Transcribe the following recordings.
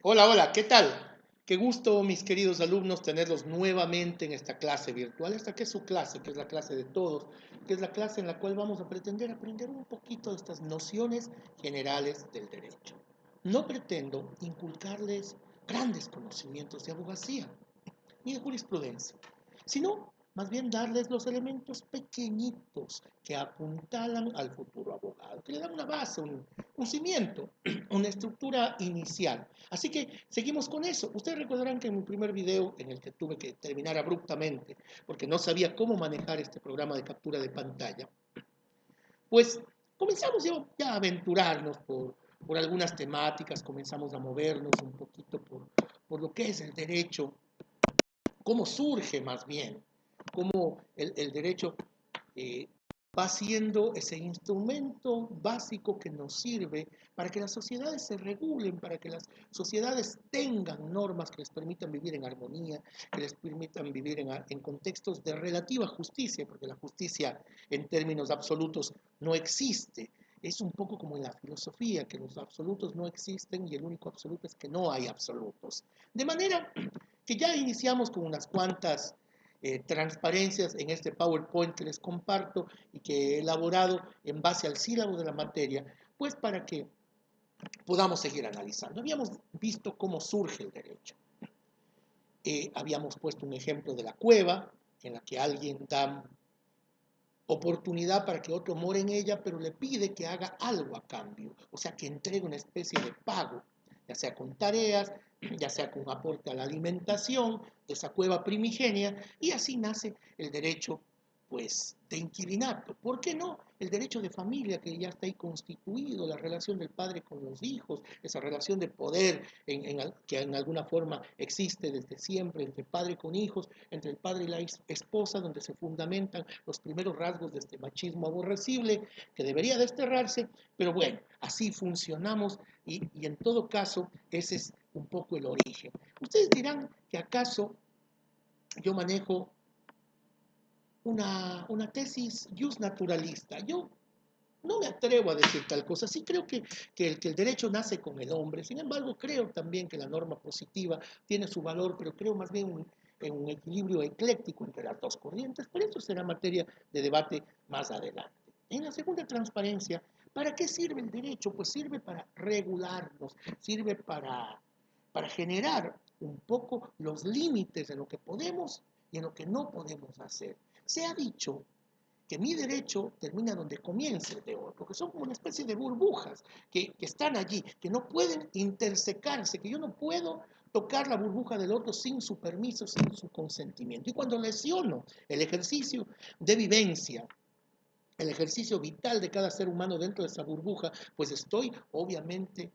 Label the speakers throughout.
Speaker 1: Hola, hola, ¿qué tal? Qué gusto, mis queridos alumnos, tenerlos nuevamente en esta clase virtual. Esta que es su clase, que es la clase de todos, que es la clase en la cual vamos a pretender aprender un poquito de estas nociones generales del derecho. No pretendo inculcarles grandes conocimientos de abogacía ni de jurisprudencia, sino más bien darles los elementos pequeñitos que apuntalan al futuro abogado, que le dan una base, un cimiento, una estructura inicial. Así que seguimos con eso. Ustedes recordarán que en mi primer video, en el que tuve que terminar abruptamente, porque no sabía cómo manejar este programa de captura de pantalla, pues comenzamos ya a aventurarnos por algunas temáticas, comenzamos a movernos un poquito por lo que es el derecho, cómo surge más bien, cómo el derecho eh, va siendo ese instrumento básico que nos sirve para que las sociedades se regulen, para que las sociedades tengan normas que les permitan vivir en armonía, que les permitan vivir en contextos de relativa justicia, porque la justicia en términos absolutos no existe. Es un poco como en la filosofía, que los absolutos no existen y el único absoluto es que no hay absolutos. De manera que ya iniciamos con unas cuantas transparencias en este PowerPoint que les comparto y que he elaborado en base al sílabo de la materia, pues para que podamos seguir analizando. Habíamos visto cómo surge el derecho. Habíamos puesto un ejemplo de la cueva, en la que alguien da oportunidad para que otro more en ella, pero le pide que haga algo a cambio, o sea, que entregue una especie de pago, ya sea con tareas, ya sea con aporte a la alimentación de esa cueva primigenia, y así nace el derecho, pues, de inquilinato. ¿Por qué no? El derecho de familia que ya está ahí constituido, la relación del padre con los hijos, esa relación de poder que en alguna forma existe desde siempre entre padre con hijos, entre el padre y la esposa, donde se fundamentan los primeros rasgos de este machismo aborrecible que debería desterrarse, pero bueno, así funcionamos y en todo caso ese es un poco el origen. Ustedes dirán que acaso yo manejo una tesis naturalista. Yo no me atrevo a decir tal cosa. Sí creo que el derecho nace con el hombre. Sin embargo, creo también que la norma positiva tiene su valor, pero creo más bien en un equilibrio ecléctico entre las dos corrientes. Pero eso será materia de debate más adelante. En la segunda transparencia, ¿para qué sirve el derecho? Pues sirve para regularnos, sirve para generar un poco los límites de lo que podemos y en lo que no podemos hacer. Se ha dicho que mi derecho termina donde comienza el de otro, que son como una especie de burbujas que están allí, que no pueden intersecarse, que yo no puedo tocar la burbuja del otro sin su permiso, sin su consentimiento. Y cuando lesiono el ejercicio de vivencia, el ejercicio vital de cada ser humano dentro de esa burbuja, pues estoy obviamente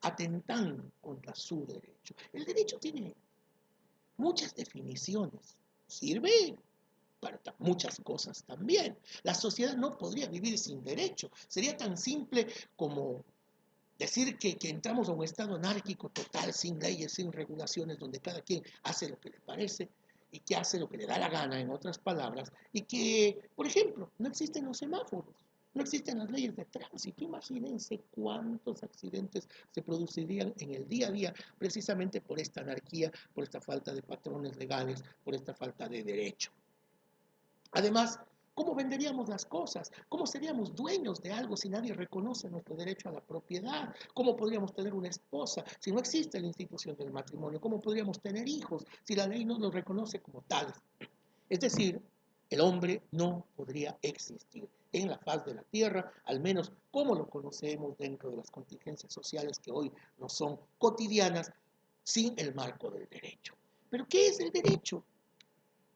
Speaker 1: atentando contra su derecho. El derecho tiene muchas definiciones. Sirve para muchas cosas también. La sociedad no podría vivir sin derecho. Sería tan simple como decir que entramos a un estado anárquico total, sin leyes, sin regulaciones, donde cada quien hace lo que le parece y que hace lo que le da la gana, en otras palabras, y que, por ejemplo, no existen los semáforos. No existen las leyes de tránsito. Imagínense cuántos accidentes se producirían en el día a día precisamente por esta anarquía, por esta falta de patrones legales, por esta falta de derecho. Además, ¿cómo venderíamos las cosas? ¿Cómo seríamos dueños de algo si nadie reconoce nuestro derecho a la propiedad? ¿Cómo podríamos tener una esposa si no existe la institución del matrimonio? ¿Cómo podríamos tener hijos si la ley no los reconoce como tales? Es decir, el hombre no podría existir en la faz de la tierra, al menos como lo conocemos dentro de las contingencias sociales que hoy no son cotidianas, sin el marco del derecho. ¿Pero qué es el derecho?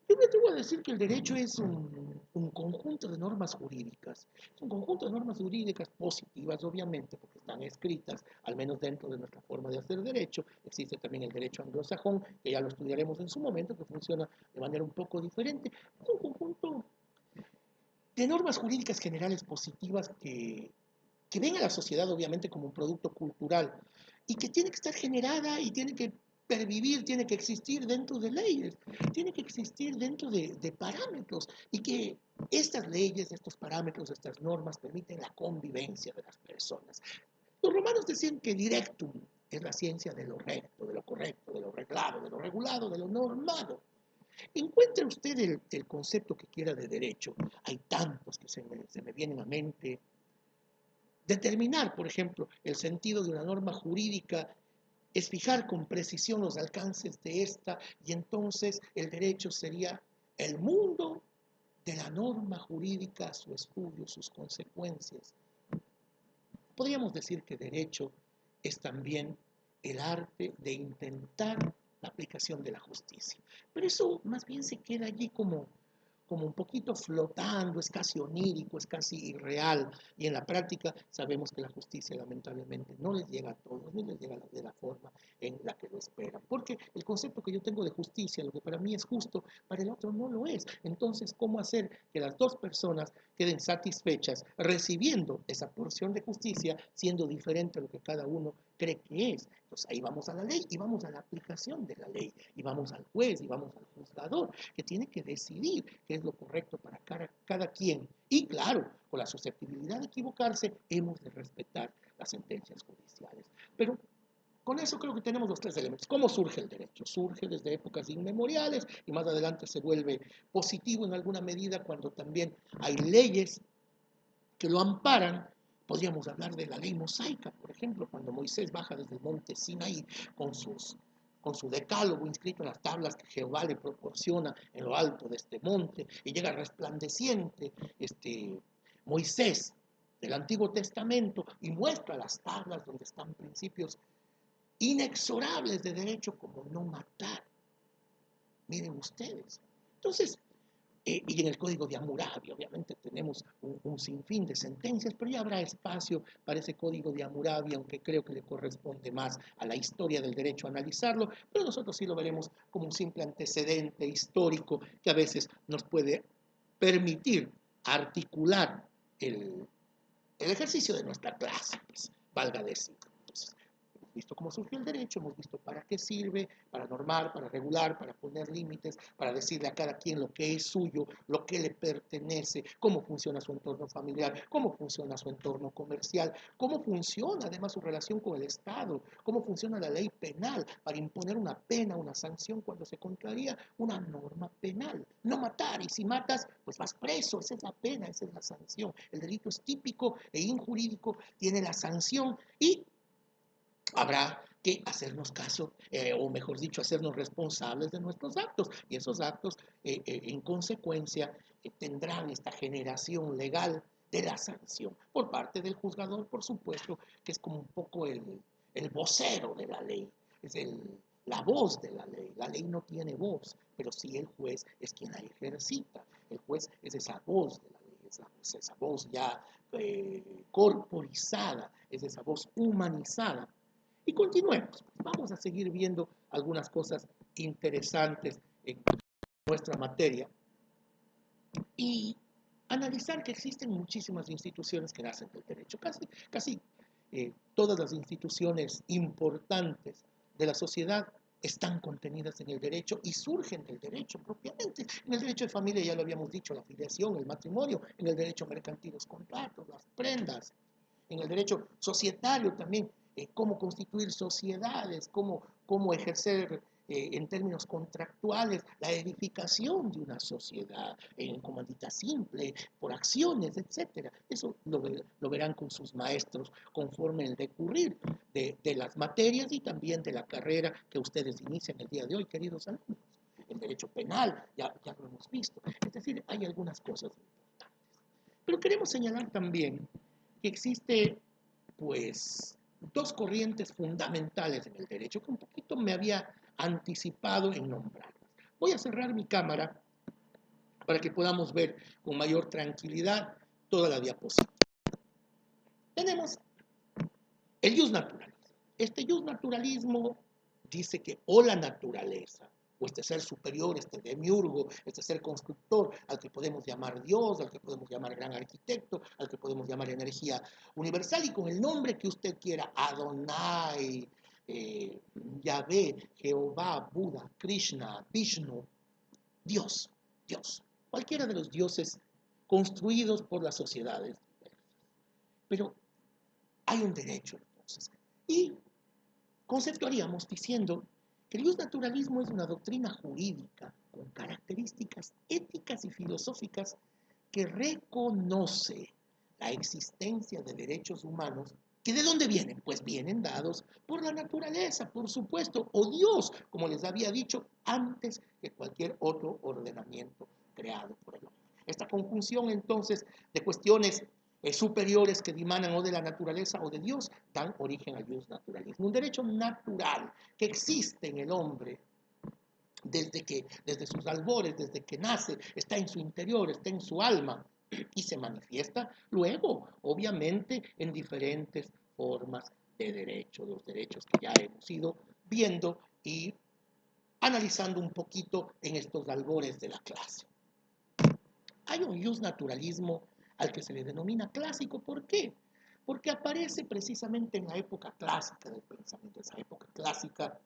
Speaker 1: Yo me atrevo a decir que el derecho es un conjunto de normas jurídicas. Es un conjunto de normas jurídicas positivas, obviamente, porque están escritas, al menos dentro de nuestra forma de hacer derecho. Existe también el derecho anglosajón, que ya lo estudiaremos en su momento, que funciona de manera un poco diferente. Es un conjunto de normas jurídicas generales positivas que ven a la sociedad, obviamente, como un producto cultural y que tiene que estar generada y tiene que pervivir, tiene que existir dentro de leyes, tiene que existir dentro de parámetros y que estas leyes, estos parámetros, estas normas permiten la convivencia de las personas. Los romanos decían que directum es la ciencia de lo recto, correcto, de lo reglado, de lo regulado, de lo normado. Encuentre usted el concepto que quiera de derecho. Hay tantos que se me vienen a mente. Determinar, por ejemplo, el sentido de una norma jurídica es fijar con precisión los alcances de esta, y entonces el derecho sería el mundo de la norma jurídica, su estudio, sus consecuencias. Podríamos decir que derecho es también el arte de intentar la aplicación de la justicia. Pero eso más bien se queda allí como un poquito flotando, es casi onírico, es casi irreal, y en la práctica sabemos que la justicia lamentablemente no les llega a todos, ni les llega de la forma en la que lo esperan, porque el concepto que yo tengo de justicia, lo que para mí es justo, para el otro no lo es. Entonces, ¿cómo hacer que las dos personas queden satisfechas recibiendo esa porción de justicia, siendo diferente a lo que cada uno cree que es? Entonces ahí vamos a la ley y vamos a la aplicación de la ley, y vamos al juez y vamos al juzgador, que tiene que decidir qué es lo correcto para cada quien. Y claro, con la susceptibilidad de equivocarse, hemos de respetar las sentencias judiciales. Pero con eso creo que tenemos los tres elementos. ¿Cómo surge el derecho? Surge desde épocas inmemoriales y más adelante se vuelve positivo en alguna medida cuando también hay leyes que lo amparan. Podríamos hablar de la ley mosaica, por ejemplo, cuando Moisés baja desde el monte Sinaí con su decálogo inscrito en las tablas que Jehová le proporciona en lo alto de este monte, y llega resplandeciente Moisés del Antiguo Testamento y muestra las tablas donde están principios inexorables de derecho como no matar. Miren ustedes. Entonces, y en el Código de Hammurabi, obviamente, tenemos un sinfín de sentencias, pero ya habrá espacio para ese Código de Hammurabi, aunque creo que le corresponde más a la historia del derecho analizarlo, pero nosotros sí lo veremos como un simple antecedente histórico que a veces nos puede permitir articular el ejercicio de nuestra clase, pues, valga decir. Entonces, hemos visto cómo surgió el derecho, hemos visto para qué sirve, para normar, para regular, para poner límites, para decirle a cada quien lo que es suyo, lo que le pertenece, cómo funciona su entorno familiar, cómo funciona su entorno comercial, cómo funciona además su relación con el Estado, cómo funciona la ley penal para imponer una pena, una sanción cuando se contraría una norma penal. No matar, y si matas, pues vas preso, esa es la pena, esa es la sanción. El delito es típico e injurídico, tiene la sanción, y habrá que hacernos caso, o mejor dicho, hacernos responsables de nuestros actos. Y esos actos, en consecuencia, tendrán esta generación legal de la sanción por parte del juzgador, por supuesto, que es como un poco el vocero de la ley, es la voz de la ley. La ley no tiene voz, pero sí el juez es quien la ejercita. El juez es esa voz de la ley, es esa voz ya corporizada, es esa voz humanizada. Y continuemos, vamos a seguir viendo algunas cosas interesantes en nuestra materia y analizar que existen muchísimas instituciones que nacen del derecho. Casi todas las instituciones importantes de la sociedad están contenidas en el derecho y surgen del derecho propiamente. En el derecho de familia ya lo habíamos dicho, la filiación, el matrimonio; en el derecho mercantil, los contratos, las prendas; en el derecho societario también, cómo constituir sociedades, cómo ejercer en términos contractuales la edificación de una sociedad en comandita simple, por acciones, etc. Eso lo verán con sus maestros conforme el decurrir de las materias y también de la carrera que ustedes inician el día de hoy, queridos alumnos. El derecho penal, ya lo hemos visto. Es decir, hay algunas cosas importantes. Pero queremos señalar también que existe, pues, dos corrientes fundamentales en el derecho que un poquito me había anticipado en nombrarlas. Voy a cerrar mi cámara para que podamos ver con mayor tranquilidad toda la diapositiva. Tenemos el jus naturalismo. Este jus naturalismo dice que o la naturaleza, o este ser superior, este demiurgo, este ser constructor, al que podemos llamar Dios, al que podemos llamar gran arquitecto, al que podemos llamar energía universal, y con el nombre que usted quiera, Adonai, Yahvé, Jehová, Buda, Krishna, Vishnu, Dios, cualquiera de los dioses construidos por las sociedades diversas. Pero hay un derecho entonces. Y conceptuaríamos diciendo que el justnaturalismo es una doctrina jurídica con características éticas y filosóficas que reconoce la existencia de derechos humanos, que ¿de dónde vienen? Pues vienen dados por la naturaleza, por supuesto, o Dios, como les había dicho, antes que cualquier otro ordenamiento creado por el hombre. Esta conjunción entonces de cuestiones superiores que dimanan o de la naturaleza o de Dios dan origen al justnaturalismo. Un derecho natural que existe en el hombre desde sus albores, desde que nace, está en su interior, está en su alma y se manifiesta luego, obviamente, en diferentes formas de derecho, los derechos que ya hemos ido viendo y analizando un poquito en estos albores de la clase. Hay un justnaturalismo al que se le denomina clásico. ¿Por qué? Porque aparece precisamente en la época clásica del pensamiento, esa época clásica,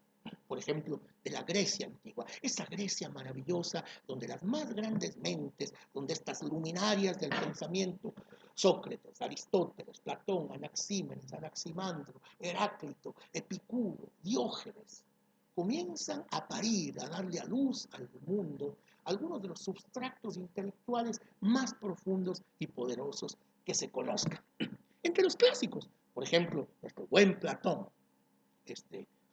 Speaker 1: por ejemplo, de la Grecia antigua, esa Grecia maravillosa donde las más grandes mentes, donde estas luminarias del pensamiento, Sócrates, Aristóteles, Platón, Anaxímenes, Anaximandro, Heráclito, Epicuro, Diógenes, comienzan a parir, a darle a luz al mundo algunos de los substratos intelectuales más profundos y poderosos que se conozcan. Entre los clásicos, por ejemplo, nuestro buen Platón,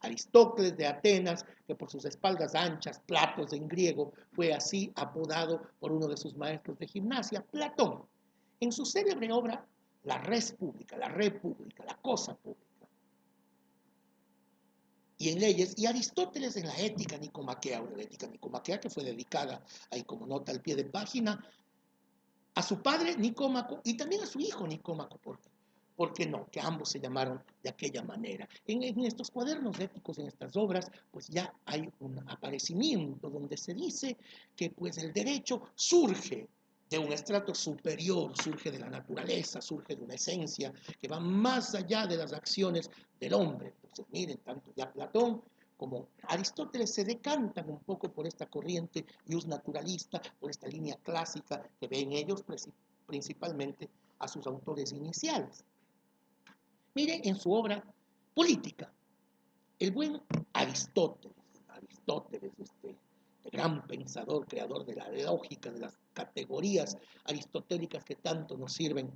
Speaker 1: Aristóteles de Atenas, que por sus espaldas anchas, platos en griego, fue así apodado por uno de sus maestros de gimnasia, Platón, en su célebre obra La res pública, la república, la cosa pública, y en leyes, y Aristóteles en la ética nicomaquea, o la ética nicomaquea, que fue dedicada ahí como nota al pie de página, a su padre Nicómaco y también a su hijo Nicómaco, ¿por qué no? Que ambos se llamaron de aquella manera. En estos cuadernos éticos, en estas obras, pues ya hay un aparecimiento donde se dice que pues el derecho surge de un estrato superior, surge de la naturaleza, surge de una esencia que va más allá de las acciones del hombre. Entonces, miren, tanto ya Platón como Aristóteles se decantan un poco por esta corriente justnaturalista, por esta línea clásica que ven ellos principalmente a sus autores iniciales. Miren en su obra política, el buen Aristóteles, el gran pensador, creador de la lógica, de las categorías aristotélicas que tanto nos sirven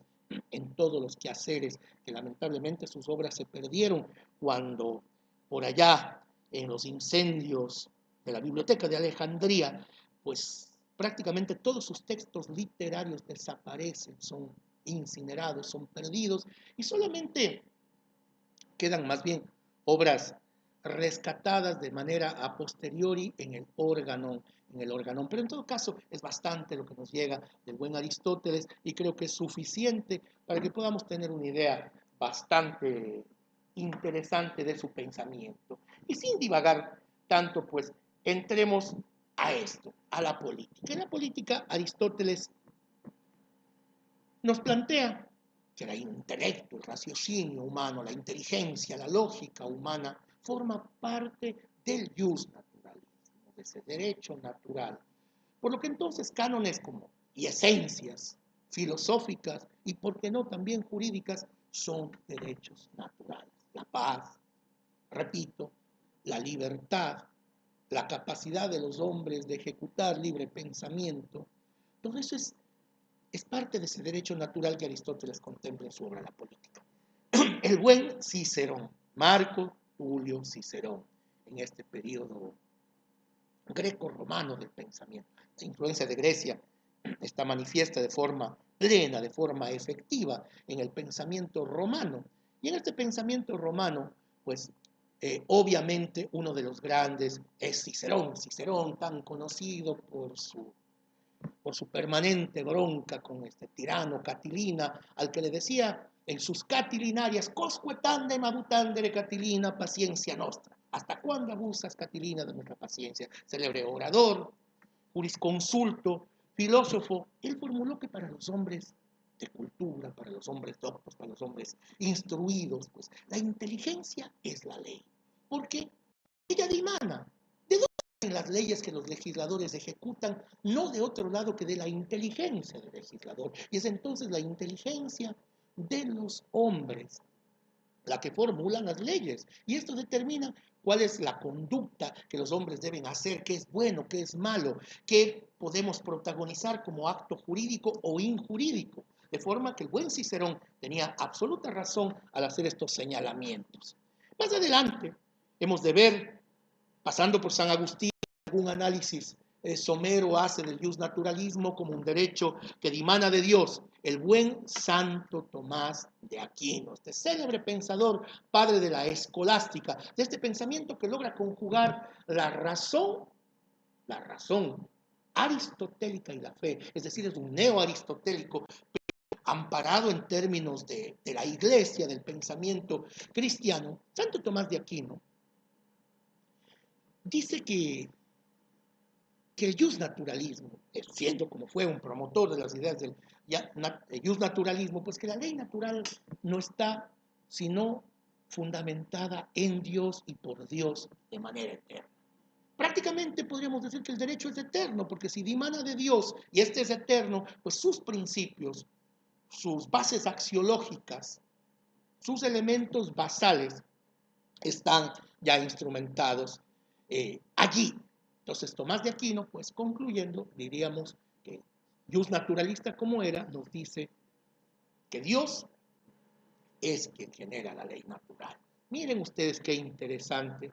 Speaker 1: en todos los quehaceres, que lamentablemente sus obras se perdieron cuando por allá en los incendios de la biblioteca de Alejandría, pues prácticamente todos sus textos literarios desaparecen, son incinerados, son perdidos y solamente quedan más bien obras rescatadas de manera a posteriori en el órgano, pero en todo caso es bastante lo que nos llega del buen Aristóteles y creo que es suficiente para que podamos tener una idea bastante interesante de su pensamiento. Y sin divagar tanto, pues entremos a esto, a la política. En la política Aristóteles nos plantea que el intelecto, el raciocinio humano, la inteligencia, la lógica humana, forma parte del jus naturalismo, de ese derecho natural. Por lo que entonces cánones como y esencias filosóficas y, por qué no, también jurídicas, son derechos naturales. La paz, repito, la libertad, la capacidad de los hombres de ejecutar libre pensamiento, todo eso es parte de ese derecho natural que Aristóteles contempla en su obra La Política. El buen Cicerón, Marco Tulio Cicerón, en este periodo greco-romano del pensamiento. La influencia de Grecia está manifiesta de forma plena, de forma efectiva en el pensamiento romano. Y en este pensamiento romano, pues obviamente uno de los grandes es Cicerón, Cicerón tan conocido por su permanente bronca con este tirano Catilina, al que le decía en sus catilinarias, cosque tandem abutandere Catilina, paciencia nostra. ¿Hasta cuándo abusas, Catilina, de nuestra paciencia? Célebre orador, jurisconsulto, filósofo. Él formuló que para los hombres de cultura, para los hombres doctos, para los hombres instruidos, pues la inteligencia es la ley. Porque ella dimana. ¿De dónde vienen las leyes que los legisladores ejecutan? No de otro lado que de la inteligencia del legislador. Y es entonces la inteligencia de los hombres la que formula las leyes. Y esto determina cuál es la conducta que los hombres deben hacer, qué es bueno, qué es malo, qué podemos protagonizar como acto jurídico o injurídico. De forma que el buen Cicerón tenía absoluta razón al hacer estos señalamientos. Más adelante hemos de ver, pasando por San Agustín, algún análisis somero hace del justnaturalismo como un derecho que dimana de Dios. El buen Santo Tomás de Aquino, este célebre pensador, padre de la escolástica, de este pensamiento que logra conjugar la razón aristotélica y la fe, es decir, es un neo-aristotélico, amparado en términos de la iglesia, del pensamiento cristiano. Santo Tomás de Aquino dice que el justnaturalismo, siendo como fue un promotor de las ideas del justnaturalismo, pues que la ley natural no está sino fundamentada en Dios y por Dios de manera eterna. Prácticamente podríamos decir que el derecho es eterno, porque si dimana de Dios y este es eterno, pues sus principios, sus bases axiológicas, sus elementos basales están ya instrumentados allí. Entonces, Tomás de Aquino, pues concluyendo, diríamos que justnaturalista como era, nos dice que Dios es quien genera la ley natural. Miren ustedes qué interesante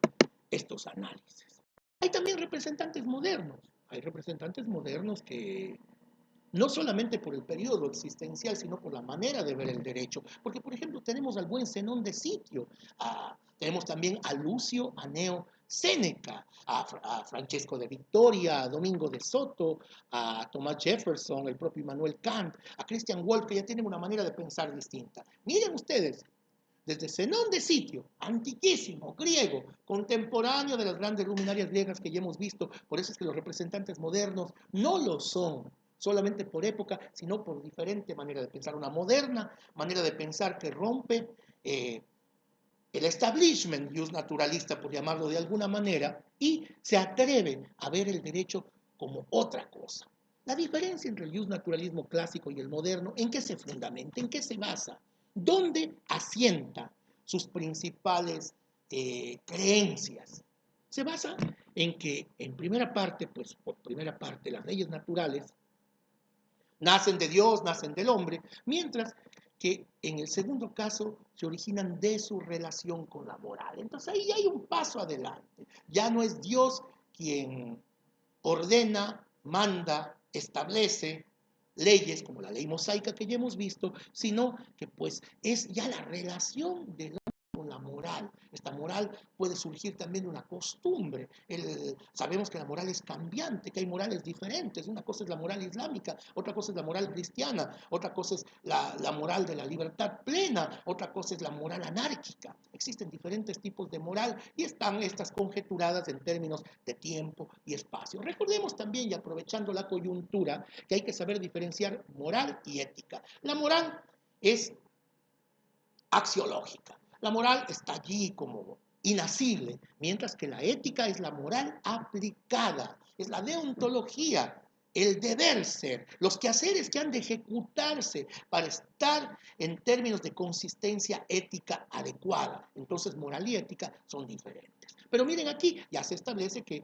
Speaker 1: estos análisis. Hay también representantes modernos. Hay representantes modernos que no solamente por el periodo existencial, sino por la manera de ver el derecho. Porque, por ejemplo, tenemos al buen Zenón de Sitio, tenemos también a Lucio Aneo Séneca, a Francesco de Victoria, a Domingo de Soto, a Thomas Jefferson, el propio Immanuel Kant, a Christian Wolff, que ya tienen una manera de pensar distinta. Miren ustedes, desde Zenón de Sitio, antiquísimo, griego, contemporáneo de las grandes luminarias griegas que ya hemos visto, por eso es que los representantes modernos no lo son solamente por época, sino por diferente manera de pensar, una moderna manera de pensar que rompe el establishment justnaturalista, por llamarlo de alguna manera, y se atreve a ver el derecho como otra cosa. La diferencia entre el justnaturalismo clásico y el moderno, ¿en qué se fundamenta? ¿En qué se basa? ¿Dónde asienta sus principales creencias? Se basa en que, en primera parte, pues por primera parte, las leyes naturales nacen de Dios, nacen del hombre, mientras que en el segundo caso se originan de su relación con la moral. Entonces ahí hay un paso adelante. Ya no es Dios quien ordena, manda, establece leyes como la ley mosaica que ya hemos visto, sino que pues es ya la relación del hombre con la moral. Esta moral puede surgir también de una costumbre. Sabemos que la moral es cambiante, que hay morales diferentes. Una cosa es la moral islámica, otra cosa es la moral cristiana, otra cosa es la moral de la libertad plena, otra cosa es la moral anárquica. Existen diferentes tipos de moral y están estas conjeturadas en términos de tiempo y espacio. Recordemos también, y aprovechando la coyuntura, que hay que saber diferenciar moral y ética. La moral es axiológica. La moral está allí como inasible, mientras que la ética es la moral aplicada, es la deontología, el deber ser, los quehaceres que han de ejecutarse para estar en términos de consistencia ética adecuada. Entonces, moral y ética son diferentes. Pero miren aquí, ya se establece que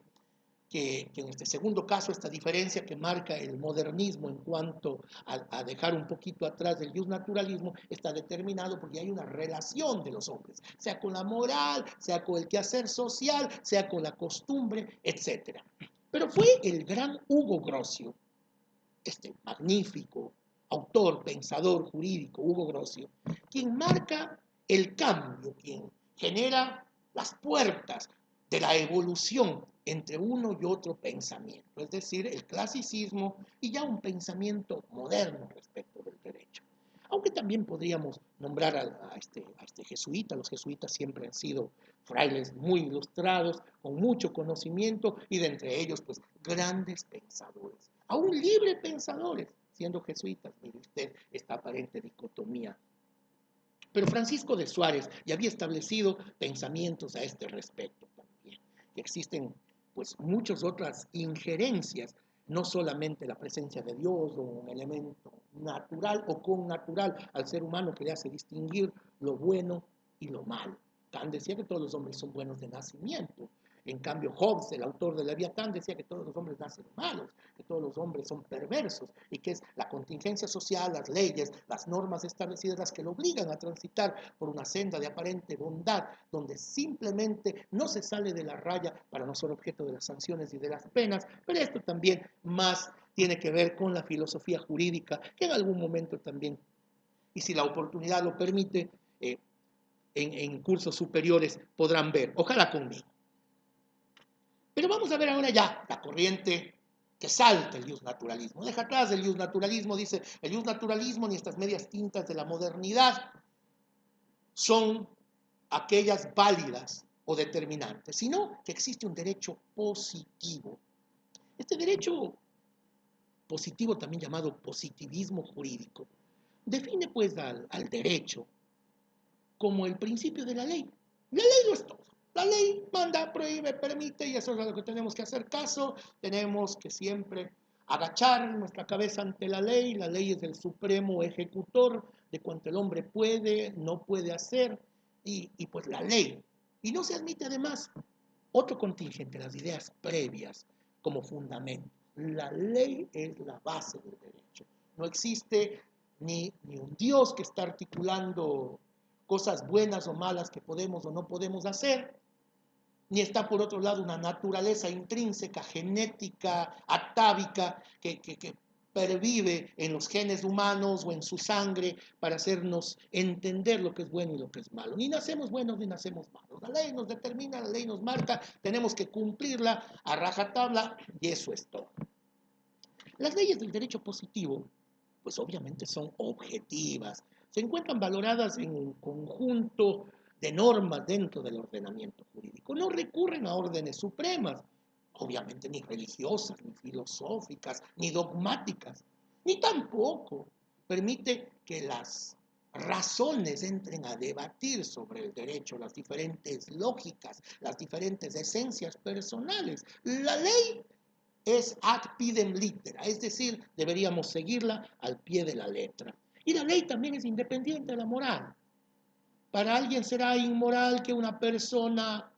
Speaker 1: en este segundo caso, esta diferencia que marca el modernismo en cuanto a dejar un poquito atrás del justnaturalismo, está determinado porque hay una relación de los hombres, sea con la moral, sea con el quehacer social, sea con la costumbre, etc. Pero fue el gran Hugo Grocio, este magnífico autor, pensador jurídico, Hugo Grocio, quien marca el cambio, quien genera las puertas de la evolución entre uno y otro pensamiento, es decir, el clasicismo y ya un pensamiento moderno respecto del derecho. Aunque también podríamos nombrar a este jesuita. Los jesuitas siempre han sido frailes muy ilustrados, con mucho conocimiento y de entre ellos, pues, grandes pensadores, aún libres pensadores, siendo jesuitas. Mire usted esta aparente dicotomía. Pero Francisco de Suárez ya había establecido pensamientos a este respecto también. Y existen pues muchas otras injerencias, no solamente la presencia de Dios o un elemento natural o connatural al ser humano que le hace distinguir lo bueno y lo malo. Kant decía que todos los hombres son buenos de nacimiento. En cambio, Hobbes, el autor de Leviatán, decía que todos los hombres nacen malos, que todos los hombres son perversos y que es la contingencia social, las leyes, las normas establecidas las que lo obligan a transitar por una senda de aparente bondad, donde simplemente no se sale de la raya para no ser objeto de las sanciones y de las penas, pero esto también más tiene que ver con la filosofía jurídica, que en algún momento también, y si la oportunidad lo permite, en cursos superiores podrán ver, ojalá conmigo. Pero vamos a ver ahora ya la corriente que salta el justnaturalismo. Deja atrás el justnaturalismo, dice, el justnaturalismo ni estas medias tintas de la modernidad son aquellas válidas o determinantes, sino que existe un derecho positivo. Este derecho positivo, también llamado positivismo jurídico, define pues al derecho como el principio de la ley. La ley no es todo. La ley manda, prohíbe, permite, y eso es a lo que tenemos que hacer caso. Tenemos que siempre agachar nuestra cabeza ante la ley. La ley es el supremo ejecutor de cuanto el hombre puede, no puede hacer, y pues la ley. Y no se admite además otro contingente, las ideas previas como fundamento. La ley es la base del derecho. No existe ni un Dios que está articulando cosas buenas o malas que podemos o no podemos hacer, ni está por otro lado una naturaleza intrínseca, genética, atávica, que pervive en los genes humanos o en su sangre para hacernos entender lo que es bueno y lo que es malo. Ni nacemos buenos ni nacemos malos. La ley nos determina, la ley nos marca, tenemos que cumplirla a rajatabla y eso es todo. Las leyes del derecho positivo, pues obviamente son objetivas, se encuentran valoradas en un conjunto de normas dentro del ordenamiento jurídico. No recurren a órdenes supremas, obviamente ni religiosas, ni filosóficas, ni dogmáticas, ni tampoco permite que las razones entren a debatir sobre el derecho, las diferentes lógicas, las diferentes esencias personales. La ley es ad pidem litera, es decir, deberíamos seguirla al pie de la letra. Y la ley también es independiente de la moral. Para alguien será inmoral que una persona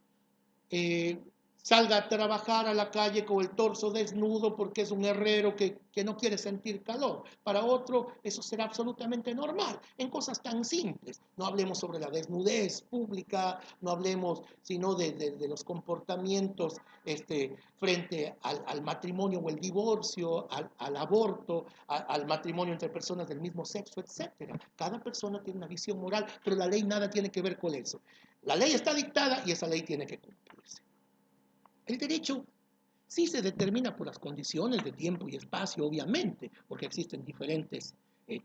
Speaker 1: salga a trabajar a la calle con el torso desnudo porque es un herrero que no quiere sentir calor. Para otro eso será absolutamente normal, en cosas tan simples. No hablemos sobre la desnudez pública, no hablemos sino de los comportamientos frente al matrimonio o el divorcio, al aborto, al matrimonio entre personas del mismo sexo, etc. Cada persona tiene una visión moral, pero la ley nada tiene que ver con eso. La ley está dictada y esa ley tiene que cumplirse. El derecho sí se determina por las condiciones de tiempo y espacio, obviamente, porque existen diferentes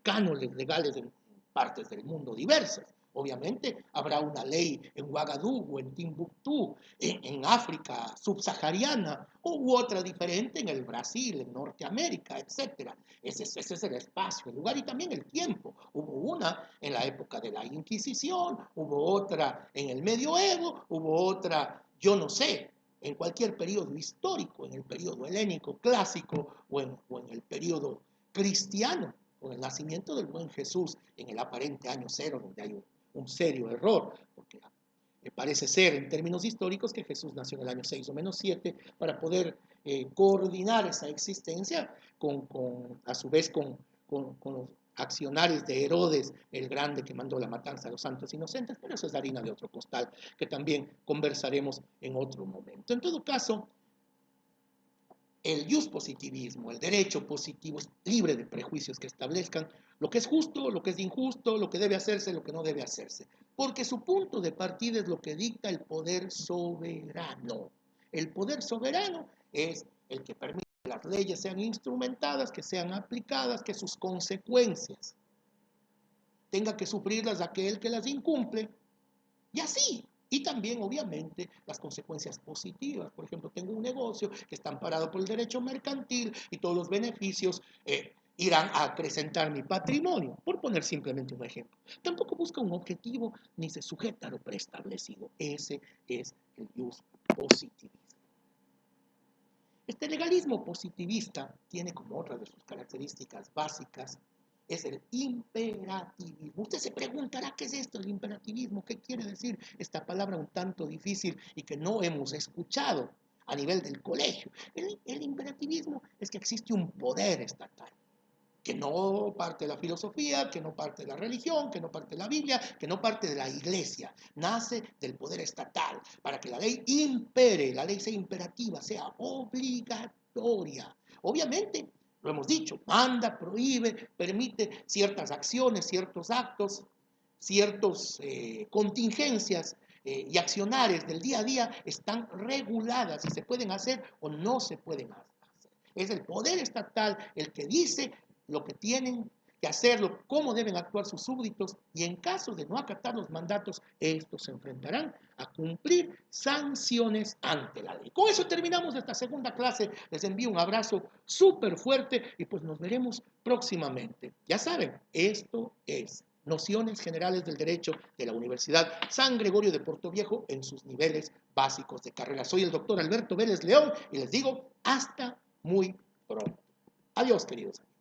Speaker 1: cánones legales en partes del mundo diversas. Obviamente habrá una ley en Ouagadougou, en Timbuktu, en África subsahariana, u otra diferente en el Brasil, en Norteamérica, etc. Ese es el espacio, el lugar y también el tiempo. Hubo una en la época de la Inquisición, hubo otra en el Medioevo, hubo otra, yo no sé, en cualquier periodo histórico, en el periodo helénico clásico o en el periodo cristiano, con el nacimiento del buen Jesús en el aparente año cero, donde hay un serio error, porque parece ser en términos históricos que Jesús nació en el año 6 o menos 7 para poder coordinar esa existencia a su vez con los accionarios de Herodes el Grande, que mandó la matanza a los santos inocentes, pero eso es harina de otro costal que también conversaremos en otro momento. En todo caso, el positivismo, el derecho positivo, es libre de prejuicios que establezcan lo que es justo, lo que es injusto, lo que debe hacerse, lo que no debe hacerse, porque su punto de partida es lo que dicta el poder soberano. El poder soberano es el que permite que las leyes sean instrumentadas, que sean aplicadas, que sus consecuencias tenga que sufrirlas aquel que las incumple, y así. Y también, obviamente, las consecuencias positivas. Por ejemplo, tengo un negocio que está amparado por el derecho mercantil y todos los beneficios irán a acrecentar mi patrimonio, por poner simplemente un ejemplo. Tampoco busca un objetivo ni se sujeta a lo preestablecido. Ese es el jus positivismo. Este legalismo positivista tiene como otra de sus características básicas es el imperativismo. Usted se preguntará qué es esto, el imperativismo, qué quiere decir esta palabra un tanto difícil y que no hemos escuchado a nivel del colegio. El imperativismo es que existe un poder estatal que no parte de la filosofía, que no parte de la religión, que no parte de la Biblia, que no parte de la iglesia. Nace del poder estatal, para que la ley impere, la ley sea imperativa, sea obligatoria. Obviamente, lo hemos dicho, manda, prohíbe, permite ciertas acciones, ciertos actos, ciertas contingencias y accionarios del día a día están reguladas y se pueden hacer o no se pueden hacer. Es el poder estatal el que dice lo que tienen que hacerlo, cómo deben actuar sus súbditos, y en caso de no acatar los mandatos, estos se enfrentarán a cumplir sanciones ante la ley. Con eso terminamos esta segunda clase. Les envío un abrazo súper fuerte y pues nos veremos próximamente. Ya saben, esto es Nociones Generales del Derecho de la Universidad San Gregorio de Portoviejo en sus niveles básicos de carrera. Soy el doctor Alberto Vélez León y les digo hasta muy pronto. Adiós, queridos amigos.